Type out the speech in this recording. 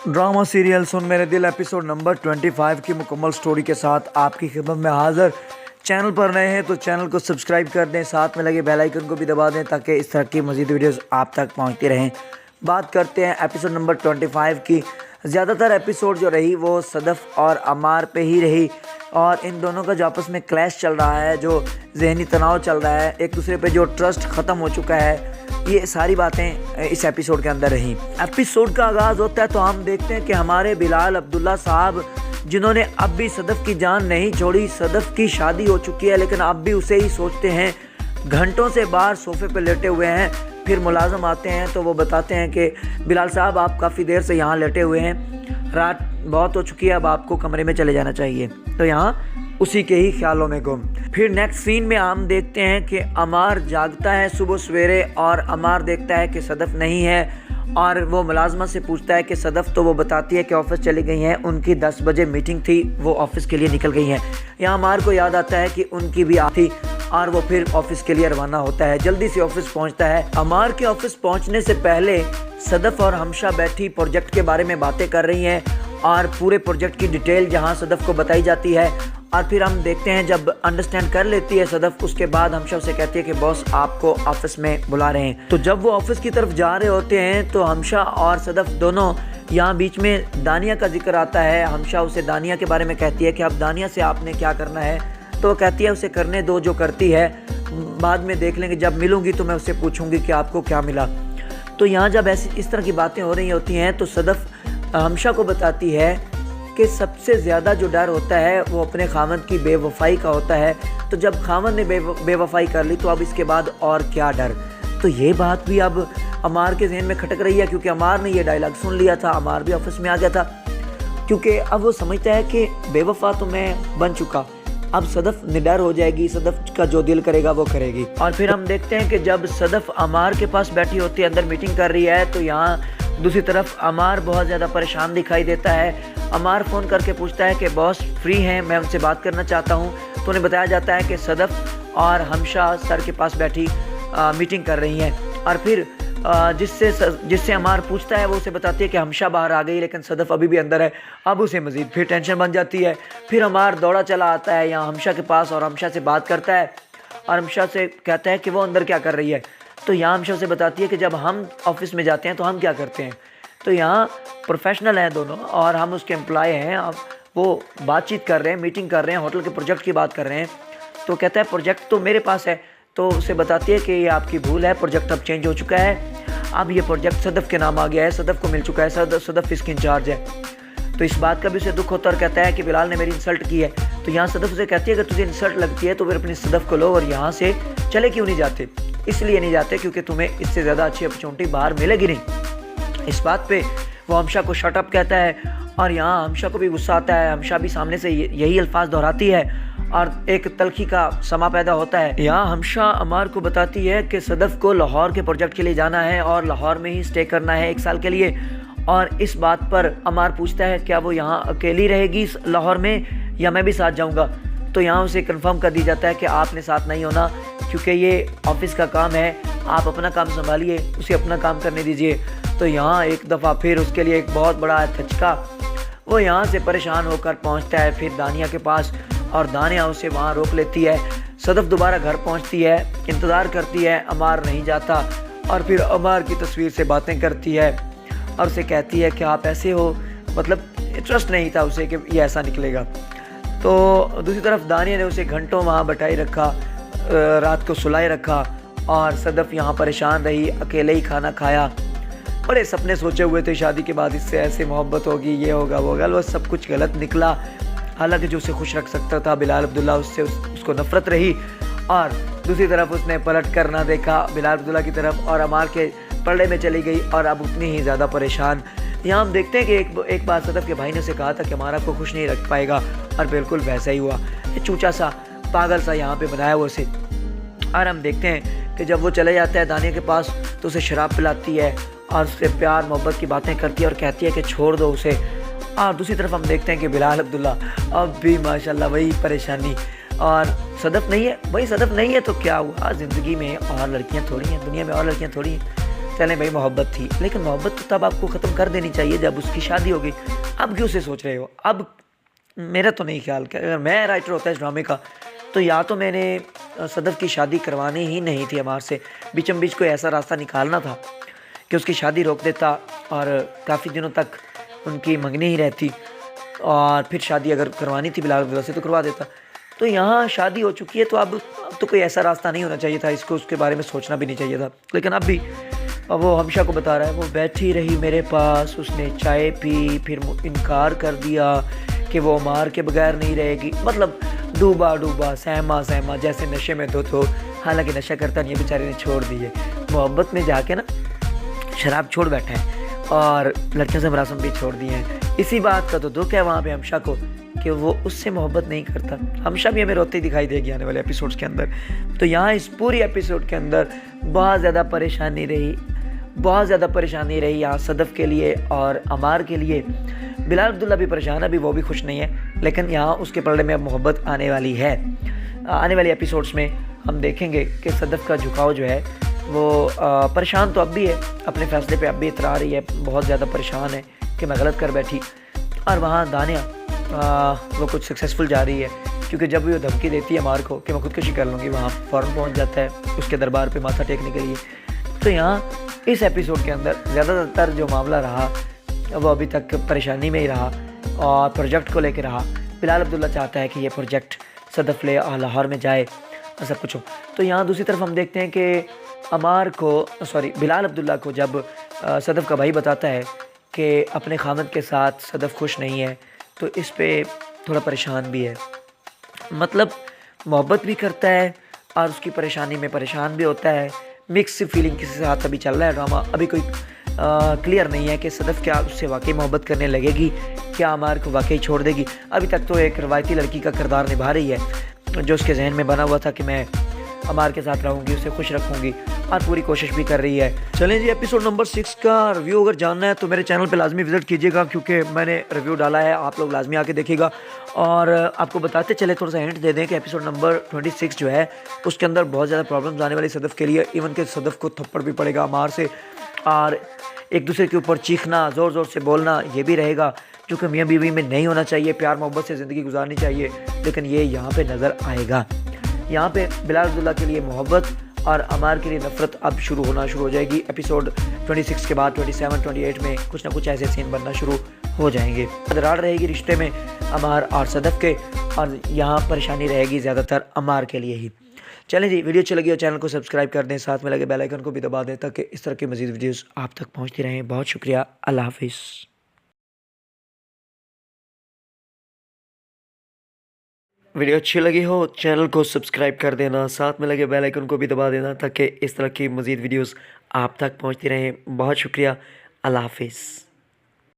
Drama serial सुन मेरे दिल episode number 25 की मुकम्मल स्टोरी के साथ आपकी खिदमत में हाजिर। चैनल पर नए हैं तो चैनल को सब्सक्राइब कर दें, साथ में लगे बेल आइकन को भी दबा दें ताकि इस तरह की मज़ीद वीडियोस आप तक पहुंचती रहें। बात करते हैं एपिसोड नंबर 25 की। ज़्यादातर एपिसोड जो रही वो सदफ़ और अमार पे ही रही और इन दोनों का जो आपस में क्लैश चल रहा है, जो जहनी तनाव चल रहा है, एक दूसरे पे जो ट्रस्ट ख़त्म हो चुका है, ये सारी बातें इस एपिसोड के अंदर रहीं। एपिसोड का आगाज़ होता है तो हम देखते हैं कि हमारे बिलाल अब्दुल्ला साहब, जिन्होंने अब भी सदफ़ की जान नहीं छोड़ी, सदफ़ की शादी हो चुकी है लेकिन अब भी उसे ही सोचते हैं, घंटों से बाहर सोफ़े पर लेटे हुए हैं। फिर मुलाज़म आते हैं तो वो बताते हैं कि बिलाल साहब आप काफ़ी देर से यहाँ लेटे हुए हैं, रात बहुत हो चुकी है, अब आपको कमरे में चले जाना चाहिए। तो यहाँ उसी के ही ख्यालों में गुम। फिर नेक्स्ट सीन में हम देखते हैं कि अमार जागता है सुबह सवेरे और अमार देखता है कि सदफ़ नहीं है और वो मुलाजमा से पूछता है कि सदफ़, तो वो बताती है कि ऑफ़िस चली गई हैं, उनकी 10 बजे मीटिंग थी, वो ऑफ़िस के लिए निकल गई हैं। यहाँ अमार को याद आता है कि उनकी भी थी और वो फिर ऑफ़िस के लिए रवाना होता है, जल्दी से ऑफ़िस पहुँचता है। अमार के ऑफ़िस पहुँचने से पहले सदफ़ और हमशा बैठी प्रोजेक्ट के बारे में बातें कर रही हैं और पूरे प्रोजेक्ट की डिटेल जहाँ सदफ़ को बताई जाती है। और फिर हम देखते हैं जब अंडरस्टैंड कर लेती है सदफ़, उसके बाद हमशा उसे कहती है कि बॉस आपको ऑफिस में बुला रहे हैं। तो जब वो ऑफिस की तरफ जा रहे होते हैं तो हमशा और सदफ़ दोनों, यहाँ बीच में दानिया का जिक्र आता है। हमशा उसे दानिया के बारे में कहती है कि अब दानिया से आपने क्या करना है, तो वो कहती है उसे करने दो जो करती है, बाद में देख लेंगे, जब मिलूंगी तो मैं उससे पूछूंगी कि आपको क्या मिला। तो यहाँ जब इस तरह की बातें हो रही होती हैं तो सदफ़ हमशा को बताती है कि सबसे ज़्यादा जो डर होता है वो अपने खामद की बेवफाई का होता है। तो जब खामद ने बेवफाई कर ली तो अब इसके बाद और क्या डर। तो ये बात भी अब अमार के जहन में खटक रही है क्योंकि अमार ने ये डायलॉग सुन लिया था, अमार भी ऑफिस में आ गया था, क्योंकि अब वो समझता है कि बेवफा तो मैं बन चुका, अब सदफ़ निडर हो जाएगी, सदफ़ का जो दिल करेगा वो करेगी। और फिर हम देखते हैं कि जब सदफ़ अमार के पास बैठी होती है, अंदर मीटिंग कर रही है, तो यहाँ दूसरी तरफ अमार बहुत ज़्यादा परेशान दिखाई देता है। अमार फ़ोन करके पूछता है कि बॉस फ्री हैं, मैं उनसे बात करना चाहता हूँ। तो उन्हें बताया जाता है कि सदफ़ और हमशा सर के पास बैठी मीटिंग कर रही हैं। और फिर जिससे अमार पूछता है वो उसे बताती है कि हमशा बाहर आ गई लेकिन सदफ़ अभी भी अंदर है। अब उसे मज़ीद फिर टेंशन बन जाती है। फिर अमार दौड़ा चला आता है यहाँ हमशा के पास और हमशा से बात करता है और हमशा से कहता है कि वो अंदर क्या कर रही है। तो यहाँ हमशा से बताती है कि जब हम ऑफिस में जाते हैं तो हम क्या करते हैं। तो यहाँ प्रोफेशनल हैं दोनों और हम उसके एम्प्लॉय हैं। अब वो बातचीत कर रहे हैं, मीटिंग कर रहे हैं, होटल के प्रोजेक्ट की बात कर रहे हैं। तो कहता है प्रोजेक्ट तो मेरे पास है। तो उसे बताती है कि ये आपकी भूल है, प्रोजेक्ट अब चेंज हो चुका है, अब ये प्रोजेक्ट सदफ़ के नाम आ गया है, सदफ़ को मिल चुका है, सदफ़ इसकी इंचार्ज है। तो इस बात का भी उसे दुख होता और कहता है कि बिलाल ने मेरी इंसल्ट की है। तो यहाँ सदफ़ उसे कहती है अगर तुझे इंसल्ट लगती है तो फिर अपनी सदफ़ को लो और यहाँ से चले क्यों नहीं जाते। इसलिए नहीं जाते क्योंकि तुम्हें इससे ज़्यादा अच्छी अपॉर्चुनिटी बाहर मिलेगी नहीं। इस बात पे वो हमशा को शट अप कहता है और यहाँ हमशा को भी गुस्सा आता है। हमशा भी सामने से यही अल्फाज दोहराती है और एक तलखी का समा पैदा होता है। यहाँ हमशा अमार को बताती है कि सदफ़ को लाहौर के प्रोजेक्ट के लिए जाना है और लाहौर में ही स्टे करना है 1 साल के लिए। और इस बात पर अमार पूछता है क्या वो यहाँ अकेली रहेगी लाहौर में या मैं भी साथ जाऊँगा। तो यहाँ उसे कंफर्म कर दिया जाता है कि आपने साथ नहीं होना क्योंकि ये ऑफिस का काम है, आप अपना काम संभालिए, उसे अपना काम करने दीजिए। तो यहाँ एक दफ़ा फिर उसके लिए एक बहुत बड़ा धचका, वो यहाँ से परेशान होकर पहुँचता है फिर दानिया के पास और दानिया उसे वहाँ रोक लेती है। सदफ़ दोबारा घर पहुँचती है, इंतज़ार करती है, अमार नहीं जाता और फिर अमार की तस्वीर से बातें करती है और उसे कहती है कि आप ऐसे हो, मतलब ट्रस्ट नहीं था उसे कि ये ऐसा निकलेगा। तो दूसरी तरफ दानिया ने उसे घंटों वहाँ बैठाई रखा, रात को सुलाए रखा और सदफ़ यहाँ परेशान रही, अकेले ही खाना खाया। बड़े सपने सोचे हुए थे शादी के बाद इससे ऐसे मोहब्बत होगी, ये होगा वो होगा, वो सब कुछ गलत निकला। हालांकि जो उसे खुश रख सकता था बिलाल अब्दुल्ला, उससे उसको नफ़रत रही। और दूसरी तरफ उसने पलट कर ना देखा बिलाल अब्दुल्ला की तरफ और अमार के पलड़े में चली गई और अब उतनी ही ज़्यादा परेशान। यहाँ हम देखते हैं कि एक बार सदफ़ के भाई ने उसे कहा था कि हमारा आपको खुश नहीं रख पाएगा और बिल्कुल वैसा ही हुआ। ये चूचा सा पागल सा यहाँ पे बनाया वो उसे। और हम देखते हैं कि जब वो चले जाता है दानिया के पास तो उसे शराब पिलाती है और उससे प्यार मोहब्बत की बातें करती है और कहती है कि छोड़ दो उसे। और दूसरी तरफ हम देखते हैं कि बिलाल अब्दुल्ला अब भी माशाल्लाह वही परेशानी और सदफ़ नहीं है। वही सदफ़ नहीं है तो क्या हुआ, ज़िंदगी में और लड़कियाँ थोड़ी हैं, दुनिया में और लड़कियाँ थोड़ी हैं। चलें भाई मोहब्बत थी, लेकिन मोहब्बत तो तब आपको ख़त्म कर देनी चाहिए जब उसकी शादी हो गई। अब क्यों से सोच रहे हो? अब मेरा तो नहीं ख्याल कि अगर मैं राइटर होता इस ड्रामे का तो या तो मैंने सदफ़ की शादी करवानी ही नहीं थी अमार से, बीचम बीच कोई ऐसा रास्ता निकालना था कि उसकी शादी रोक देता और काफ़ी दिनों तक उनकी मंगनी ही रहती, और फिर शादी अगर करवानी थी बिलाल अब्दुल्ला से तो करवा देता। तो यहाँ शादी हो चुकी है तो अब तो कोई ऐसा रास्ता नहीं होना चाहिए था, इसको उसके बारे में सोचना भी नहीं चाहिए था। लेकिन अब वो हमशा को बता रहा है, वो बैठी रही मेरे पास, उसने चाय पी, फिर इनकार कर दिया कि वो अमार के बगैर नहीं रहेगी। मतलब डूबा डूबा सहमा सहमा जैसे नशे में तो हालांकि नशा करता नहीं है, बेचारे ने छोड़ दी है। मोहब्बत में जाके ना शराब छोड़ बैठा है और लड़कियों से मरासम भी छोड़ दिए हैं। इसी बात का तो दुख है वहाँ पे हमशा को कि वो उससे मोहब्बत नहीं करता। हमशा भी हमें रोते दिखाई देगी आने वाले एपिसोड्स के अंदर। तो यहाँ इस पूरी एपिसोड के अंदर बहुत ज़्यादा परेशानी रही यहाँ सदफ़ के लिए और अमार के लिए। बिलाल अब्दुल्ला भी परेशान है, अभी वो भी खुश नहीं है, लेकिन यहाँ उसके पलड़े में अब मोहब्बत आने वाली है। आने वाले एपिसोड्स में हम देखेंगे कि सदफ़ का झुकाव जो है वो परेशान तो अब भी है, अपने फ़ैसले पे अब भी इतरा रही है, बहुत ज़्यादा परेशान है कि मैं गलत कर बैठी। और वहाँ दानिया वो कुछ सक्सेसफुल जा रही है, क्योंकि जब भी वो धमकी देती है अमार को कि मैं खुदकुशी कर लूँगी, वहाँ फ़ौरन पहुँच जाता है उसके दरबार पे माथा टेकने के लिए। तो यहाँ इस एपिसोड के अंदर ज़्यादातर जो मामला रहा वो अभी तक परेशानी में ही रहा और प्रोजेक्ट को लेकर रहा। बिलाल अब्दुल्ला चाहता है कि ये प्रोजेक्ट सदफ़ ले लाहौर में जाए और सब कुछ हो। तो यहाँ दूसरी तरफ हम देखते हैं कि बिलाल अब्दुल्ला को जब सदफ़ का भाई बताता है कि अपने खामद के साथ सदफ़ खुश नहीं है, तो इस पे थोड़ा परेशान भी है। मतलब मोहब्बत भी करता है और उसकी परेशानी में परेशान भी होता है। मिक्स फीलिंग किसी के साथ अभी चल रहा है ड्रामा। अभी कोई क्लियर नहीं है कि सदफ़ क्या उससे वाकई मोहब्बत करने लगेगी, क्या अमार को वाकई छोड़ देगी। अभी तक तो एक रवायती लड़की का किरदार निभा रही है जो उसके जहन में बना हुआ था कि मैं अमार के साथ रहूँगी, उसे खुश रखूँगी, और पूरी कोशिश भी कर रही है। चलें जी, एपिसोड नंबर 6 का रिव्यू अगर जानना है तो मेरे चैनल पे लाजमी विजिट कीजिएगा, क्योंकि मैंने रिव्यू डाला है, आप लोग लाजमी आके देखिएगा। और आपको बताते चले, थोड़ा सा हिंट दे दें कि एपिसोड नंबर 26 जो है उसके अंदर बहुत ज़्यादा प्रॉब्लम्स आने वाली सदफ़ के लिए। इवन के सदफ़ को थप्पड़ भी पड़ेगा अमार से, और एक दूसरे के ऊपर चीखना, ज़ोर ज़ोर से बोलना, ये भी रहेगा, जो कि मियाँ बीवी में नहीं होना चाहिए। प्यार मोहब्बत से ज़िंदगी गुजारनी चाहिए, लेकिन ये यहाँ पे नज़र आएगा। यहाँ पे बिलाल अब्दुल्ला के लिए मोहब्बत और अमार के लिए नफ़रत अब शुरू हो जाएगी। एपिसोड 26 के बाद 27, 28 में कुछ ना कुछ ऐसे सीन बनना शुरू हो जाएंगे। दरार रहेगी रिश्ते में अमार और सदफ़ के, और यहाँ परेशानी रहेगी ज़्यादातर अमार के लिए ही। चलें जी, वीडियो अच्छी लगी हो चैनल को सब्सक्राइब कर दें, साथ में लगे बेल आइकन को भी दबा दें ताकि इस तरह की मज़ीद वीडियोस आप तक पहुंचती रहें। बहुत शुक्रिया, अल्लाह हाफिज़। वीडियो अच्छी लगी हो चैनल को सब्सक्राइब कर देना, साथ में लगे बेल आइकन को भी दबा देना ताकि इस तरह की मज़ीद वीडियोस आप तक पहुंचती रहें। बहुत शुक्रिया, अल्लाह हाफिज़।